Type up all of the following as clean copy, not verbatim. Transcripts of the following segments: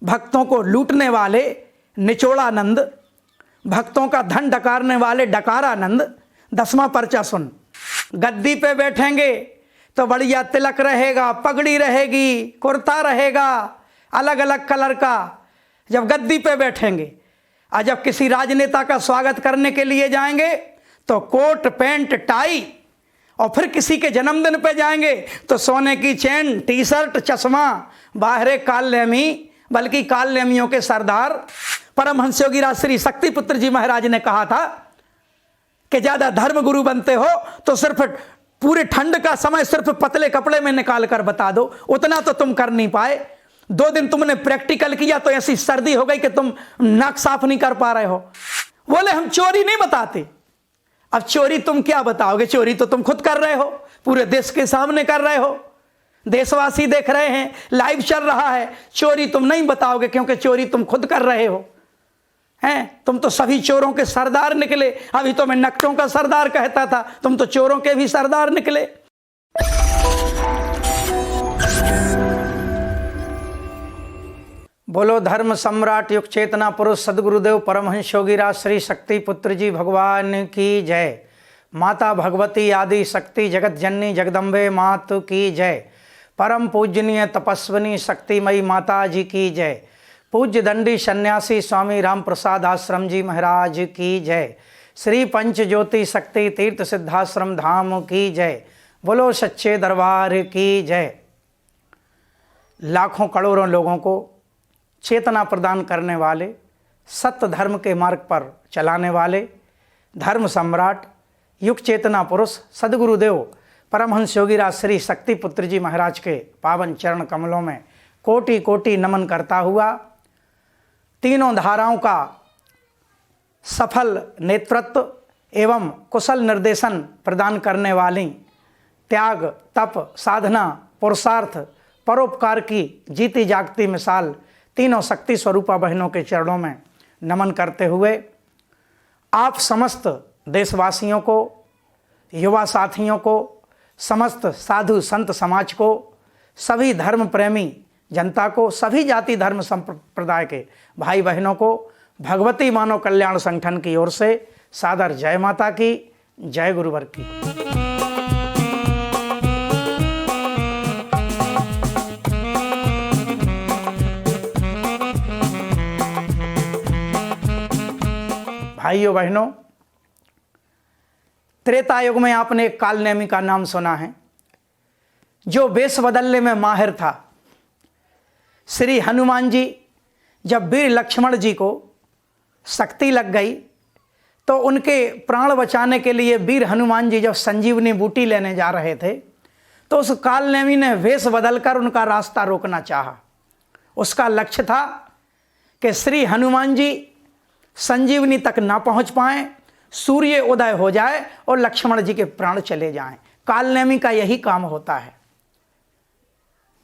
भक्तों को लूटने वाले निचोड़ानंद, भक्तों का धन डकारने वाले डकारानंद। 10वां पर्चा सुन। गद्दी पे बैठेंगे तो बढ़िया तिलक रहेगा, पगड़ी रहेगी, कुर्ता रहेगा अलग अलग कलर का जब गद्दी पे बैठेंगे। और जब किसी राजनेता का स्वागत करने के लिए जाएंगे तो कोट पैंट टाई, और फिर किसी के जन्मदिन पे जाएंगे तो सोने की चेन, टी शर्ट, चश्मा, बाहरे काल नेमी, बल्कि काल नेमियों के सरदार परमहंस योगीराज श्री शक्तिपुत्र जी महाराज ने कहा था कि ज्यादा धर्म गुरु बनते हो तो सिर्फ पूरे ठंड का समय सिर्फ पतले कपड़े में निकाल कर बता दो, उतना तो तुम कर नहीं पाए। 2 दिन तुमने प्रैक्टिकल किया तो ऐसी सर्दी हो गई कि तुम नाक साफ नहीं कर पा रहे हो। बोले हम चोरी नहीं बताते। अब चोरी तुम क्या बताओगे? चोरी तो तुम खुद कर रहे हो, पूरे देश के सामने कर रहे हो, देशवासी देख रहे हैं, लाइव चल रहा है। चोरी तुम नहीं बताओगे क्योंकि चोरी तुम खुद कर रहे हो। हैं, तुम तो सभी चोरों के सरदार निकले। अभी तो मैं नक्शों का सरदार कहता था, तुम तो चोरों के भी सरदार निकले। बोलो धर्म सम्राट युग चेतना पुरुष सदगुरुदेव परमहंस योगीराज श्री शक्ति पुत्र जी भगवान की जय। माता भगवती आदि शक्ति जगत जननी जगदम्बे मातु की जय। परम पूजनीय तपस्विनी शक्तिमयी माता जी की जय। पूज्य दंडी सन्यासी स्वामी राम प्रसाद आश्रम जी महाराज की जय। श्री पंच ज्योति शक्ति तीर्थ सिद्धाश्रम धाम की जय। बोलो सच्चे दरबार की जय। लाखों करोड़ों लोगों को चेतना प्रदान करने वाले, सत्य धर्म के मार्ग पर चलाने वाले धर्म सम्राट युग चेतना पुरुष सदगुरुदेव परमहंस योगीराज श्री शक्ति पुत्र जी महाराज के पावन चरण कमलों में कोटि कोटि नमन करता हुआ, तीनों धाराओं का सफल नेतृत्व एवं कुशल निर्देशन प्रदान करने वाली, त्याग, तप, साधना, पुरुषार्थ, परोपकार की जीती जागती मिसाल तीनों शक्ति स्वरूपा बहनों के चरणों में नमन करते हुए आप समस्त देशवासियों को, युवा साथियों को, समस्त साधु संत समाज को, सभी धर्म प्रेमी जनता को, सभी जाति धर्म संप्रदाय के भाई बहनों को भगवती मानव कल्याण संगठन की ओर से सादर जय माता की, जय गुरुवर की। भाइयों बहनों, त्रेता युग में आपने एक काल नेमी का नाम सुना है जो वेश बदलने में माहिर था। श्री हनुमान जी जब वीर लक्ष्मण जी को शक्ति लग गई तो उनके प्राण बचाने के लिए वीर हनुमान जी जब संजीवनी बूटी लेने जा रहे थे तो उस काल नेमी ने वेश बदलकर उनका रास्ता रोकना चाहा। उसका लक्ष्य था कि श्री हनुमान जी संजीवनी तक ना पहुंच पाएं, सूर्य उदय हो जाए और लक्ष्मण जी के प्राण चले जाएं। कालनेमी का यही काम होता है।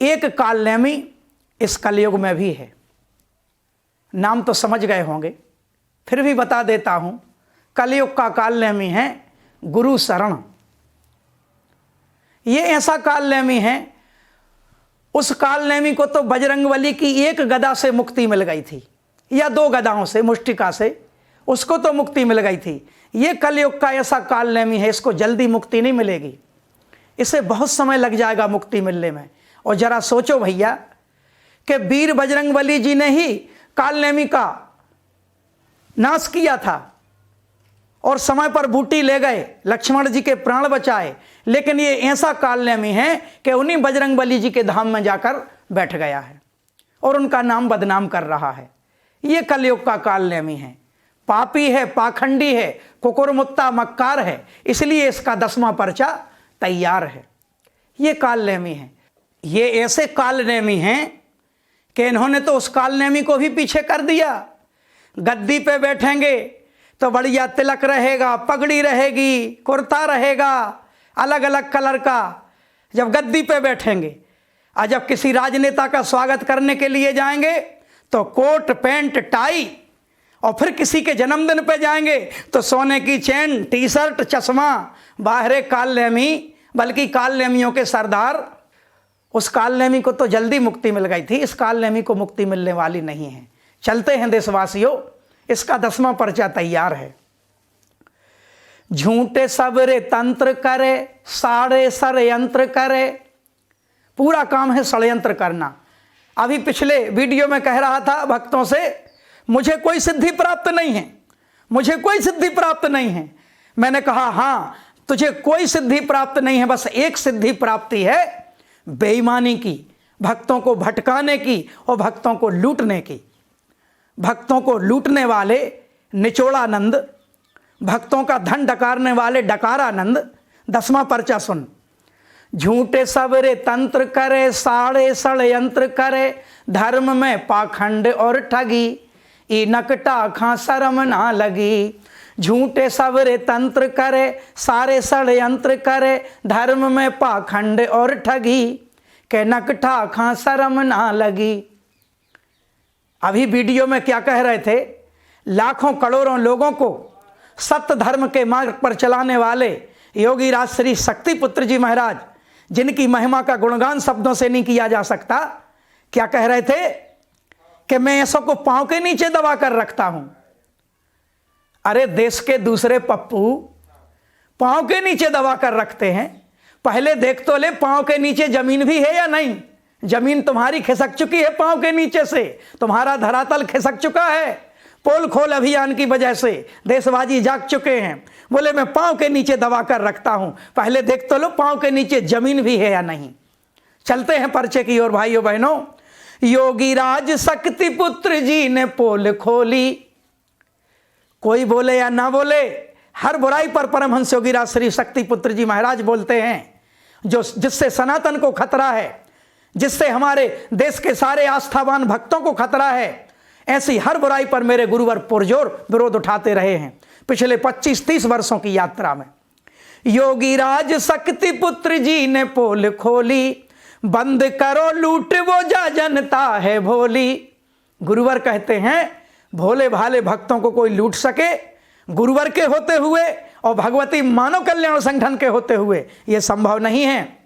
एक कालनेमी इस कलयुग में भी है। नाम तो समझ गए होंगे, फिर भी बता देता हूं। कलयुग का कालनेमी है गुरु शरण। ये ऐसा कालनेमी है, उस कालनेमी को तो बजरंगबली की एक गदा से मुक्ति मिल गई थी या 2 गदाओं से, मुष्टिका से, उसको तो मुक्ति मिल गई थी। ये कलयुग का ऐसा कालनेमी है, इसको जल्दी मुक्ति नहीं मिलेगी, इसे बहुत समय लग जाएगा मुक्ति मिलने में। और जरा सोचो भैया कि वीर बजरंगबली जी ने ही कालनेमी का नाश किया था और समय पर बूटी ले गए, लक्ष्मण जी के प्राण बचाए, लेकिन ये ऐसा कालनेमी है कि उन्हीं बजरंगबली जी के धाम में जाकर बैठ गया है और उनका नाम बदनाम कर रहा है। ये कलयुग का कालनेमी है, पापी है, पाखंडी है, कुकुरमुत्ता मक्कार है, इसलिए इसका 10वां पर्चा तैयार है। ये कालनेमी है। ये ऐसे कालनेमी हैं कि इन्होंने तो उस कालनेमी को भी पीछे कर दिया। गद्दी पे बैठेंगे तो बढ़िया तिलक रहेगा, पगड़ी रहेगी, कुर्ता रहेगा अलग अलग कलर का जब गद्दी पे बैठेंगे। और जब किसी राजनेता का स्वागत करने के लिए जाएंगे तो कोट पैंट टाई, और फिर किसी के जन्मदिन पे जाएंगे तो सोने की चेन, टी शर्ट, चश्मा, बाहरे कालनेमी, बल्कि कालनेमियों के सरदार उस कालनेमी को तो जल्दी मुक्ति मिल गई थी, इस कालनेमी को मुक्ति मिलने वाली नहीं है। चलते हैं देशवासियों, इसका 10वां पर्चा तैयार है। झूठे सबरे तंत्र करे, सारे षड्यंत्र करे। पूरा काम है षड्यंत्र करना। अभी पिछले वीडियो में कह रहा था भक्तों से, मुझे कोई सिद्धि प्राप्त नहीं है, मुझे कोई सिद्धि प्राप्त नहीं है। मैंने कहा हाँ, तुझे कोई सिद्धि प्राप्त नहीं है, बस एक सिद्धि प्राप्ति है, बेईमानी की, भक्तों को भटकाने की और भक्तों को लूटने की। भक्तों को लूटने वाले निचोड़ानंद, भक्तों का धन डकारने वाले डकारानंद। 10वां पर्चा सुन। झूठे सबरे तंत्र करे, साड़े षड्यंत्र करे, धर्म में पाखंड और ठगी, ई नकटा खा शर्म ना लगी। झूठे सबरे तंत्र करे, सारे षड्यंत्र करे, धर्म में पाखंड और ठगी, के नकटा खा शर्म ना लगी। अभी वीडियो में क्या कह रहे थे? लाखों करोड़ों लोगों को सत्य धर्म के मार्ग पर चलाने वाले योगी राज श्री शक्तिपुत्र जी महाराज, जिनकी महिमा का गुणगान शब्दों से नहीं किया जा सकता, क्या कह रहे थे कि मैं ऐसों को पांव के नीचे दबा कर रखता हूं। अरे देश के दूसरे पप्पू पांव के नीचे दबा कर रखते हैं। पहले देख तो ले पांव के नीचे जमीन भी है या नहीं। जमीन तुम्हारी खिसक चुकी है पांव के नीचे से, तुम्हारा धरातल खिसक चुका है। पोल खोल अभियान की वजह से देशवाजी जाग चुके हैं। बोले मैं पांव के नीचे दबा कर रखता हूं, पहले देख तो लो पांव के नीचे जमीन भी है या नहीं। चलते हैं पर्चे की ओर भाइयों बहनों। योगी राज शक्तिपुत्र जी ने पोल खोली। कोई बोले या ना बोले, हर बुराई पर परमहंस योगी राज श्री शक्तिपुत्र जी महाराज बोलते हैं। जिससे सनातन को खतरा है, जिससे हमारे देश के सारे आस्थावान भक्तों को खतरा है, ऐसी हर बुराई पर मेरे गुरुवर पुरजोर विरोध उठाते रहे हैं पिछले 25-30 वर्षों की यात्रा में। योगी राज शक्तिपुत्र जी ने पोल खोली, बंद करो लूट वो जा जनता है भोली। गुरुवर कहते हैं भोले भाले भक्तों को कोई लूट सके, गुरुवर के होते हुए और भगवती मानव कल्याण संगठन के होते हुए यह संभव नहीं है।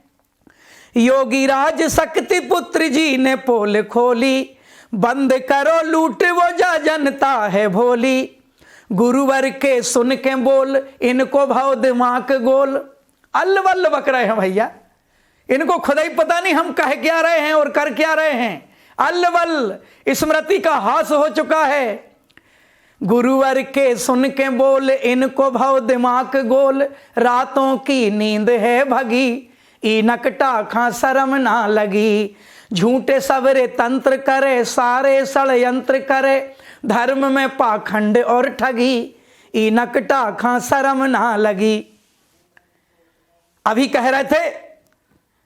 योगी राज शक्तिपुत्र जी ने पोल खोली, बंद करो लूट वो जा जनता है भोली। गुरुवर के सुन के बोल, इनको भाव दिमाग गोल। अल्ल बक रहे हैं भैया, इनको खुद ही पता नहीं हम कह क्या रहे हैं और कर क्या रहे हैं। अल्ल स्मृति का हास हो चुका है। गुरुवर के सुन के बोल, इनको भाव दिमाग गोल, रातों की नींद है भगी, ई नकटा खा शर्म ना लगी। झूठे सबरे तंत्र करे, सारे षड्यंत्र करे, धर्म में पाखंड और ठगी, ई नकटा खा शर्म ना लगी। अभी कह रहे थे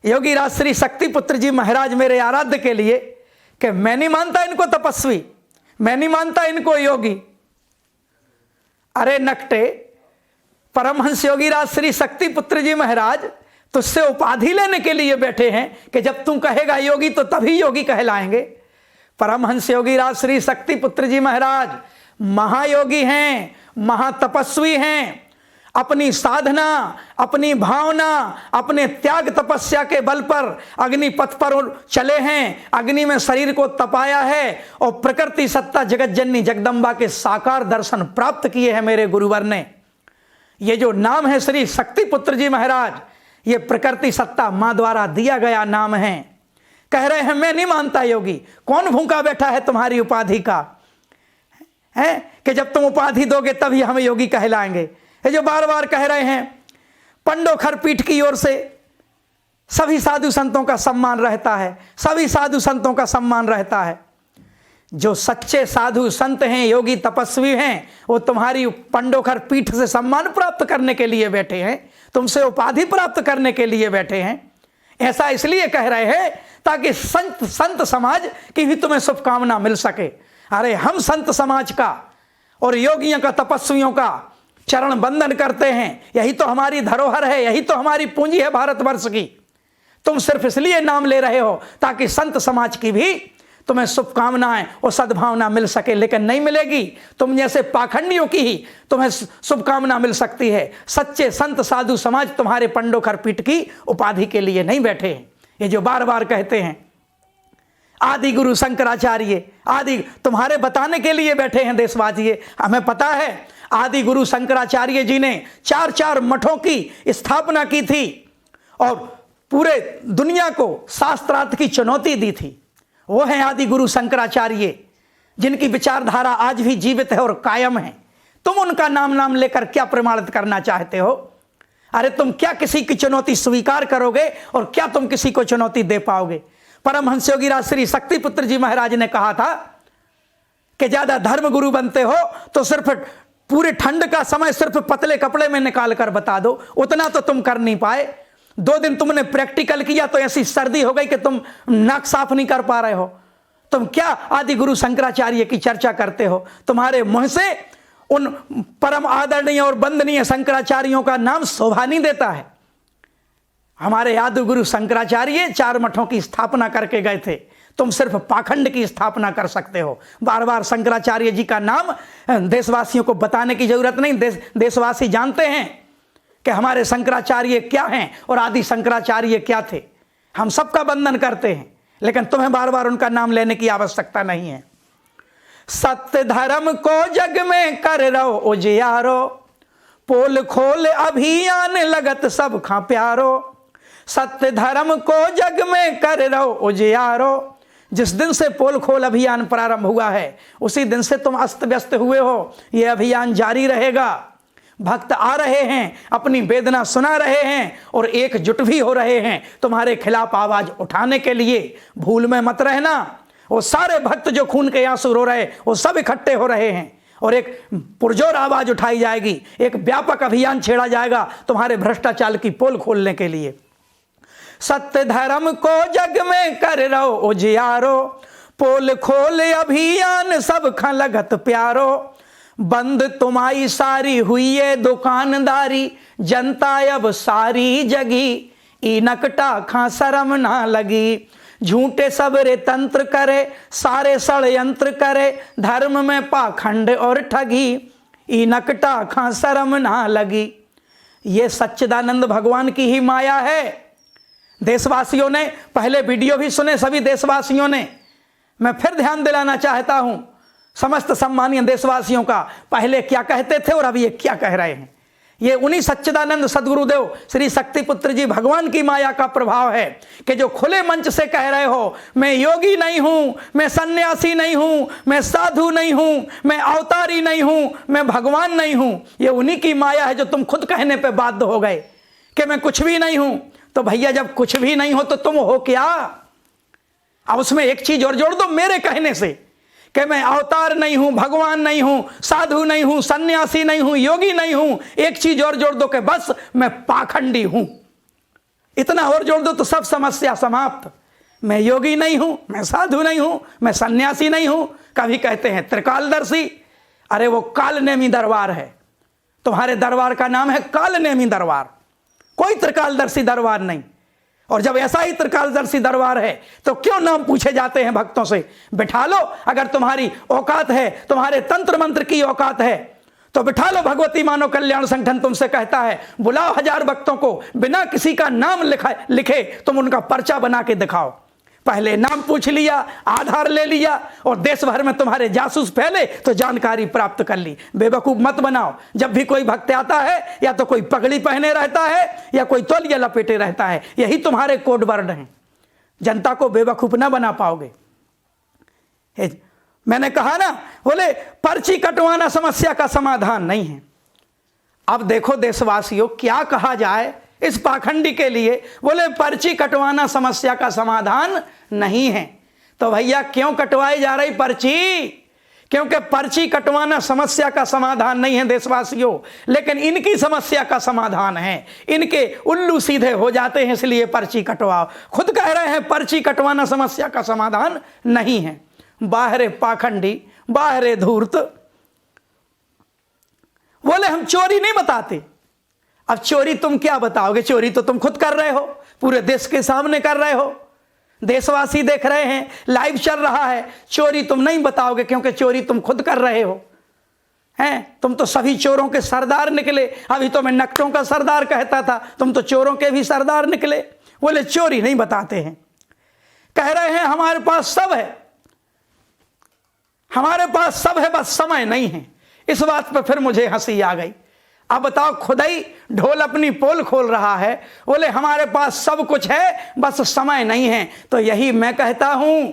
योगी राज श्री शक्तिपुत्र जी महाराज मेरे आराध्य के लिए कि मैं नहीं मानता इनको तपस्वी, मैं नहीं मानता इनको योगी। अरे नकटे, परमहंस योगी राज श्री शक्तिपुत्र जी महाराज तुझसे उपाधि लेने के लिए बैठे हैं कि जब तू कहेगा योगी तो तभी योगी कहलाएंगे। परमहंस योगी राज श्री शक्तिपुत्र जी महाराज महायोगी हैं, महातपस्वी हैं। अपनी साधना, अपनी भावना, अपने त्याग तपस्या के बल पर अग्नि पथ पर चले हैं, अग्नि में शरीर को तपाया है और प्रकृति सत्ता जगत जननी जगदम्बा के साकार दर्शन प्राप्त किए हैं मेरे गुरुवर ने। ये जो नाम है श्री शक्तिपुत्र जी महाराज, ये प्रकृति सत्ता मां द्वारा दिया गया नाम है। कह रहे हैं मैं नहीं मानता योगी। कौन भूखा बैठा है तुम्हारी उपाधि का, है कि जब तुम उपाधि दोगे तभी हम योगी कहलाएंगे। ये जो बार बार कह रहे हैं, पंडोखर पीठ की ओर से सभी साधु संतों का सम्मान रहता है, सभी साधु संतों का सम्मान रहता है। जो सच्चे साधु संत हैं, योगी तपस्वी हैं, वो तुम्हारी पंडोखर पीठ से सम्मान प्राप्त करने के लिए बैठे हैं, तुमसे उपाधि प्राप्त करने के लिए बैठे हैं। ऐसा इसलिए कह रहे हैं ताकि संत समाज की भी तुम्हें शुभकामना मिल सके। अरे हम संत समाज का और योगियों का, तपस्वियों का चरण बंदन करते हैं। यही तो हमारी धरोहर है, यही तो हमारी पूंजी है भारतवर्ष की। तुम सिर्फ इसलिए नाम ले रहे हो ताकि संत समाज की भी तुम्हें शुभकामनाएं और सद्भावना मिल सके, लेकिन नहीं मिलेगी। तुम जैसे पाखंडियों की ही तुम्हें शुभकामना मिल सकती है। सच्चे संत साधु समाज तुम्हारे पंडोखर पीठ की उपाधि के लिए नहीं बैठे हैं। ये जो बार बार कहते हैं आदि गुरु शंकराचार्य, आदि तुम्हारे बताने के लिए बैठे हैं देशवासी। हमें पता है आदि गुरु शंकराचार्य जी ने 4 मठों की स्थापना की थी और पूरे दुनिया को शास्त्रार्थ की चुनौती दी थी। वो हैं आदि गुरु शंकराचार्य, जिनकी विचारधारा आज भी जीवित है और कायम है। तुम उनका नाम लेकर क्या प्रमाणित करना चाहते हो? अरे तुम क्या किसी की चुनौती स्वीकार करोगे और क्या तुम किसी को चुनौती दे पाओगे? परमहंस योगीराज श्री शक्तिपुत्र जी महाराज ने कहा था कि ज्यादा धर्म गुरु बनते हो तो सिर्फ पूरे ठंड का समय सिर्फ पतले कपड़े में निकाल कर बता दो, उतना तो तुम कर नहीं पाए। 2 दिन तुमने प्रैक्टिकल किया तो ऐसी सर्दी हो गई कि तुम नाक साफ नहीं कर पा रहे हो। तुम क्या आदि गुरु शंकराचार्य की चर्चा करते हो? तुम्हारे मुंह से उन परम आदरणीय और वंदनीय शंकराचार्यों का नाम शोभा नहीं देता है। हमारे आदि गुरु शंकराचार्य 4 मठों की स्थापना करके गए थे, तुम सिर्फ पाखंड की स्थापना कर सकते हो। बार बार शंकराचार्य जी का नाम देशवासियों को बताने की जरूरत नहीं। देशवासी जानते हैं कि हमारे शंकराचार्य क्या हैं और आदि शंकराचार्य क्या थे। हम सबका वंदन करते हैं, लेकिन तुम्हें बार बार उनका नाम लेने की आवश्यकता नहीं है। सत्य धर्म को जग में कर रहो उजियारो, पोल खोल अभियान लगत सब खा प्यारो। सत्य धर्म को जग में कर रहो उजियारो। जिस दिन से पोल खोल अभियान प्रारंभ हुआ है उसी दिन से तुम अस्त व्यस्त हुए हो। यह अभियान जारी रहेगा। भक्त आ रहे हैं, अपनी वेदना सुना रहे हैं और एकजुट भी हो रहे हैं तुम्हारे खिलाफ आवाज उठाने के लिए। भूल में मत रहना। वो सारे भक्त जो खून के आंसू रो रहे वो सब इकट्ठे हो रहे हैं और एक पुरजोर आवाज उठाई जाएगी, एक व्यापक अभियान छेड़ा जाएगा तुम्हारे भ्रष्टाचार की पोल खोलने के लिए। सत्य धर्म को जग में कर रहो उजियारो, पोल खोल अभियान सब खा लगत प्यारो। बंद तुम्हारी सारी हुई है दुकानदारी, जनता अब सारी जगी, इनकटा खा शर्म ना लगी। झूठे सबरे तंत्र करे, सारे षड्यंत्र करे, धर्म में पाखंड और ठगी, इनकटा खा शर्म ना लगी। ये सच्चिदानंद भगवान की ही माया है। देशवासियों ने पहले वीडियो भी सुने, सभी देशवासियों ने। मैं फिर ध्यान दिलाना चाहता हूं समस्त सम्मानीय देशवासियों का, पहले क्या कहते थे और अभी ये क्या कह रहे हैं। ये उन्हीं सच्चिदानंद सदगुरुदेव श्री शक्तिपुत्र जी भगवान की माया का प्रभाव है कि जो खुले मंच से कह रहे हो मैं योगी नहीं हूं, मैं सन्यासी नहीं हूं, मैं साधु नहीं हूं, मैं अवतारी नहीं हूं, मैं भगवान नहीं हूं। ये उन्हीं की माया है जो तुम खुद कहने पे बाध्य हो गए कि मैं कुछ भी नहीं हूं। तो भैया जब कुछ भी नहीं हो तो तुम हो क्या? अब उसमें एक चीज और जोड़ दो मेरे कहने से कि मैं अवतार नहीं हूं, भगवान नहीं हूं, साधु नहीं हूं, सन्यासी नहीं हूं, योगी नहीं हूं। एक चीज और जोड़ दो कि बस मैं पाखंडी हूं। इतना और जोड़ दो तो सब समस्या समाप्त। मैं योगी नहीं हूं, मैं साधु नहीं हूं, मैं सन्यासी नहीं हूं। कभी कहते हैं त्रिकालदर्शी, अरे वो कालनेमी दरबार है। तुम्हारे दरबार का नाम है कालनेमी दरबार, कोई त्रिकालदर्शी दरबार नहीं। और जब ऐसा ही त्रिकालदर्शी दरबार है तो क्यों नाम पूछे जाते हैं भक्तों से? बिठा लो, अगर तुम्हारी औकात है, तुम्हारे तंत्र मंत्र की औकात है तो बिठा लो। भगवती मानव कल्याण संगठन तुमसे कहता है बुलाओ 1000 भक्तों को, बिना किसी का नाम लिखे तुम उनका पर्चा बना के दिखाओ। पहले नाम पूछ लिया, आधार ले लिया और देश भर में तुम्हारे जासूस फैले तो जानकारी प्राप्त कर ली। बेवकूफ मत बनाओ। जब भी कोई भक्त आता है या तो कोई पगड़ी पहने रहता है या कोई तौलिया लपेटे रहता है, यही तुम्हारे कोड वर्ड हैं। जनता को बेवकूफ ना बना पाओगे। मैंने कहा ना, बोले पर्ची कटवाना समस्या का समाधान नहीं है। अब देखो देशवासियों, क्या कहा जाए इस पाखंडी के लिए? बोले पर्ची कटवाना समस्या का समाधान नहीं है। तो भैया क्यों कटवाई जा रही पर्ची? क्योंकि पर्ची कटवाना समस्या का समाधान नहीं है देशवासियों, लेकिन इनकी समस्या का समाधान है। इनके उल्लू सीधे हो जाते हैं इसलिए पर्ची कटवाओ। खुद कह रहे हैं पर्ची कटवाना समस्या का समाधान नहीं है। बाहरे पाखंडी, बाहरे धूर्त। बोले हम चोरी नहीं बताते। अब चोरी तुम क्या बताओगे? चोरी तो तुम खुद कर रहे हो, पूरे देश के सामने कर रहे हो, देशवासी देख रहे हैं, लाइव चल रहा है। चोरी तुम नहीं बताओगे क्योंकि चोरी तुम खुद कर रहे हो। हैं, तुम तो सभी चोरों के सरदार निकले। अभी तो मैं नकटों का सरदार कहता था, तुम तो चोरों के भी सरदार निकले। बोले चोरी नहीं बताते हैं, कह रहे हैं हमारे पास सब है, हमारे पास सब है, बस समय नहीं है। इस बात पर फिर मुझे हंसी आ गई। अब बताओ, खुदाई ढोल अपनी पोल खोल रहा है, बोले हमारे पास सब कुछ है, बस समय नहीं है। तो यही मैं कहता हूं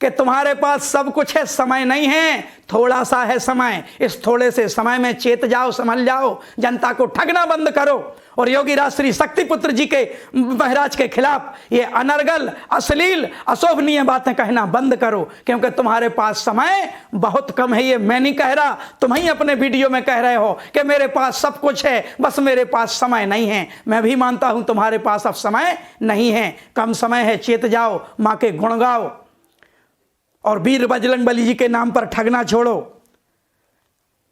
कि तुम्हारे पास सब कुछ है, समय नहीं है, थोड़ा सा है समय। इस थोड़े से समय में चेत जाओ, समझ जाओ, जनता को ठगना बंद करो और योगी राज श्री शक्तिपुत्र जी के महाराज के खिलाफ ये अनर्गल, अश्लील, अशोभनीय बातें कहना बंद करो, क्योंकि तुम्हारे पास समय बहुत कम है। ये मैं नहीं कह रहा, तुम ही अपने वीडियो में कह रहे हो कि मेरे पास सब कुछ है, बस मेरे पास समय नहीं है। मैं भी मानता हूं तुम्हारे पास अब समय नहीं है, कम समय है, चेत जाओ, मां के गुण गाओ और वीर बजरंगबली जी के नाम पर ठगना छोड़ो।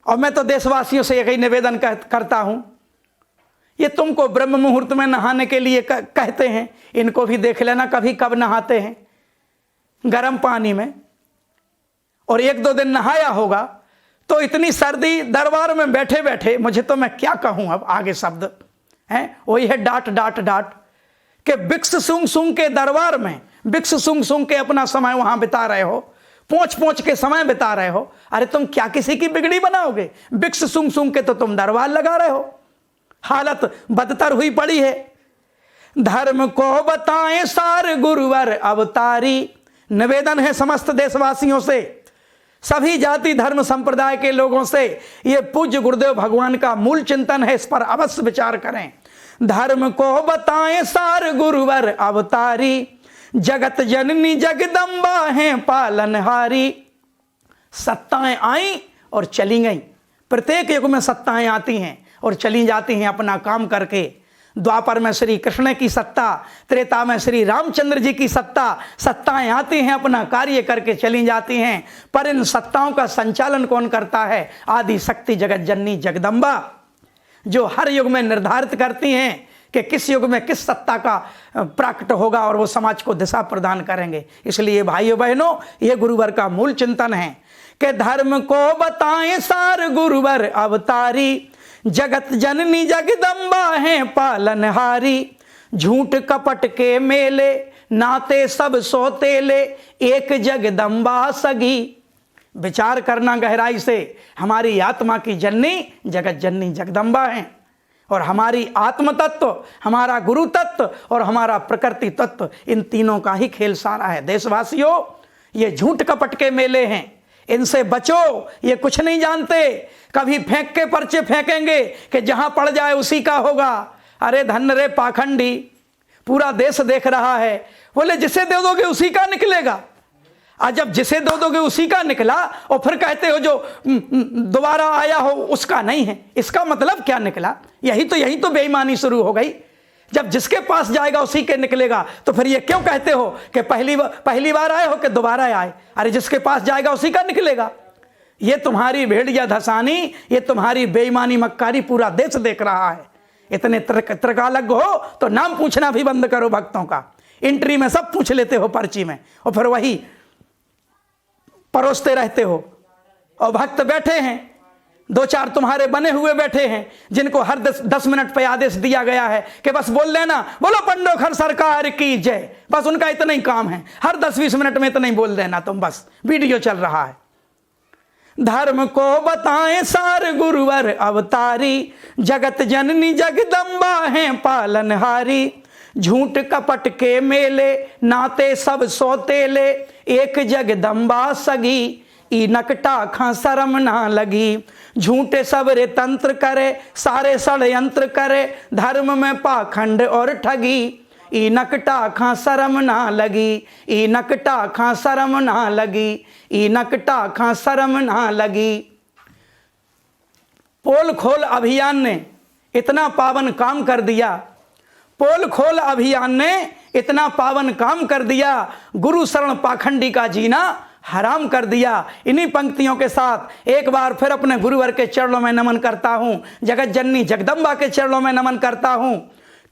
और मैं तो देशवासियों से यही निवेदन करता हूं, ये तुमको ब्रह्म मुहूर्त में नहाने के लिए कहते हैं, इनको भी देख लेना कभी कब नहाते हैं गर्म पानी में, और एक दो दिन नहाया होगा तो इतनी सर्दी, दरबार में बैठे बैठे, मुझे तो मैं क्या कहूं अब आगे शब्द हैं, वही है डांट डांट डांट के बिक्स सूंघ सूंघ के दरबार में, बिक्स सूंघ सूंघ के अपना समय वहां बिता रहे हो, पोंछ पोंछ के समय बिता रहे हो। अरे तुम क्या किसी की बिगड़ी बनाओगे? बिक्स सूंघ सूंघ के तो तुम दरबार लगा रहे हो। हालत बदतर हुई पड़ी है। धर्म को बताएं सार गुरुवर अवतारी, निवेदन है समस्त देशवासियों से, सभी जाति धर्म संप्रदाय के लोगों से, ये पूज्य गुरुदेव भगवान का मूल चिंतन है, इस पर अवश्य विचार करें। धर्म को बताएं सार गुरुवर अवतारी, जगत जननी जगदम्बा हैं पालनहारी। सत्ताएं आई और चली गई, प्रत्येक युग में सत्ताएं आती हैं और चली जाती हैं अपना काम करके। द्वापर में श्री कृष्ण की सत्ता, त्रेता में श्री रामचंद्र जी की सत्ता, सत्ताएं आती हैं अपना कार्य करके चली जाती हैं, पर इन सत्ताओं का संचालन कौन करता है? आदि शक्ति जगत जननी जगदम्बा, जो हर युग में निर्धारित करती हैं कि किस युग में किस सत्ता का प्रकट होगा और वो समाज को दिशा प्रदान करेंगे। इसलिए भाइयों बहनों, ये गुरुवर का मूल चिंतन है कि धर्म को बताएं सार गुरुवर अवतारी, जगत जननी जगदम्बा हैं पालनहारी। झूठ कपट के मेले नाते सब सोतेले, एक जगदम्बा सगी। विचार करना गहराई से, हमारी आत्मा की जननी जगत जननी जगदम्बा हैं, और हमारी आत्म तत्व, हमारा गुरु तत्व और हमारा प्रकृति तत्व, इन तीनों का ही खेल सारा है। देशवासियों, ये झूठ कपट के मेले हैं, इनसे बचो, ये कुछ नहीं जानते। कभी फेंक के पर्चे फेंकेंगे कि जहां पड़ जाए उसी का होगा। अरे धन रे पाखंडी, पूरा देश देख रहा है, बोले जिसे दे दोगे उसी का निकलेगा। आज जब जिसे दे दोगे उसी का निकला और फिर कहते हो जो दोबारा आया हो उसका नहीं है, इसका मतलब क्या निकला? यही तो बेईमानी शुरू हो गई। जब जिसके पास जाएगा उसी के निकलेगा, तो फिर ये क्यों कहते हो कि पहली बार आए हो कि दोबारा आए? अरे जिसके पास जाएगा उसी का निकलेगा। ये तुम्हारी भेड़िया धसानी, ये तुम्हारी बेईमानी मक्कारी पूरा देश देख रहा है। इतने त्रिकालज्ञ हो तो नाम पूछना भी बंद करो भक्तों का। एंट्री में सब पूछ लेते हो पर्ची में, और फिर वही परोसते रहते हो। और भक्त बैठे हैं, दो चार तुम्हारे बने हुए बैठे हैं, जिनको हर 10 मिनट पे आदेश दिया गया है कि बस बोल लेना, बोलो पंडोखर सरकार की जय। बस उनका इतना ही काम है, हर 10-20 मिनट में इतना ही बोल देना तुम, बस वीडियो चल रहा है। धर्म को बताएं सार गुरुवर अवतारी, जगत जननी जगदम्बा हैं पालनहारी। झूठ कपट के मेले नाते सब सोतेले, एक जगदम्बा सगी। ई नकटा खा शर्म ना लगी, झूठे सबरे तंत्र करे, सारे षड्यंत्र करे, धर्म में पाखंड और ठगी। ई नकटा खा शर्म ना लगी, ई नकटा खा शर्म ना लगी, ई नकटा खा शर्म ना लगी। पोल खोल अभियान ने इतना पावन काम कर दिया, पोल खोल अभियान ने इतना पावन काम कर दिया, गुरु शरण पाखंडी का जीना हराम कर दिया। इन्हीं पंक्तियों के साथ एक बार फिर अपने गुरुवर के चरणों में नमन करता हूं, जगत जननी जगदम्बा के चरणों में नमन करता हूं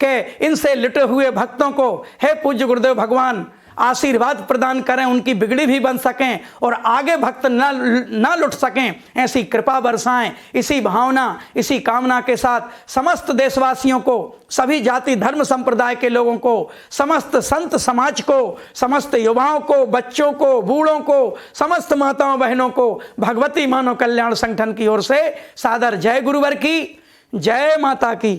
कि इनसे लिटे हुए भक्तों को हे पूज्य गुरुदेव भगवान आशीर्वाद प्रदान करें, उनकी बिगड़ी भी बन सकें और आगे भक्त ना लुट सकें, ऐसी कृपा बरसाएं। इसी भावना, इसी कामना के साथ समस्त देशवासियों को, सभी जाति धर्म संप्रदाय के लोगों को, समस्त संत समाज को, समस्त युवाओं को, बच्चों को, बूढ़ों को, समस्त माताओं बहनों को भगवती मानव कल्याण संगठन की ओर से सादर जय गुरुवर की, जय माता की।